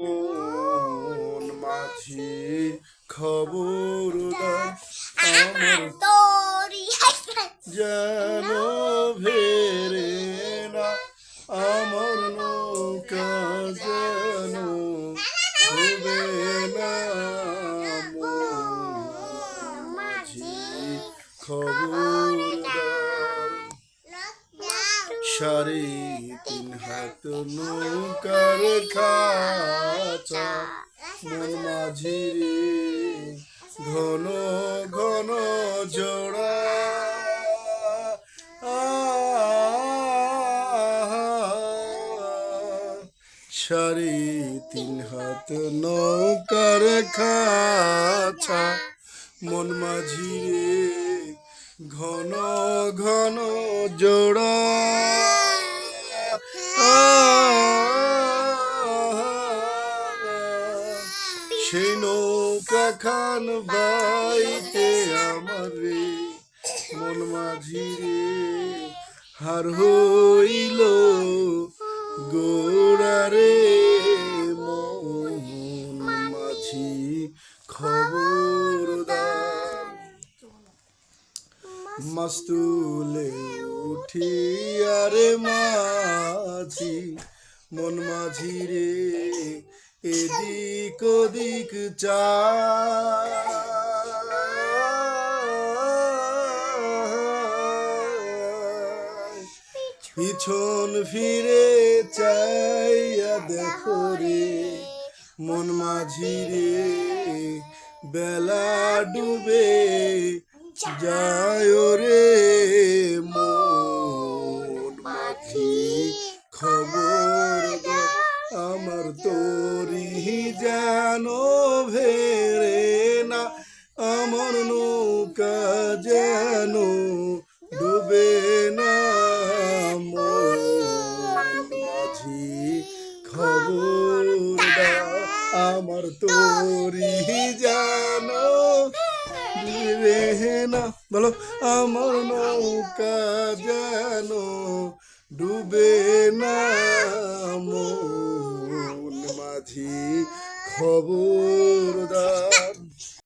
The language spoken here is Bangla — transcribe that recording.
মন মাঝি খবরদার আমার তোরি যেন ভেরে না আমার নৌকা যেন ডুবে না মন মাঝি খবরদার সাড়ে তিন হাত নৌকার খাঁচা মন মাঝি রে ঘন ঘন জোড়া সাড়ে তিন হাত নৌকার খাঁচা মন মাঝি রে ঘন ঘন জোড়া সেই নৌকা খান বাইতে আমার রে মন মাঝি রে হার হইল গোড়া রে মন মাঝি খবরদার মাস্তুলে উঠি আরে মাঝি মন মাঝি রে এদিক ওদিক চা পিছন ফিরে চাইয়া দেখো রে মন মাঝি রে বেলা ডুবে যায় রে মন মাঝি খবর আমার তোরি যেন ভেরে না আমার নৌকা যেন ডুবে না মন মাঝি খবরদার আমার তোরি যেন ডুবে না বলো আমার নৌকা যেন ডুবে না মন মাঝি খবর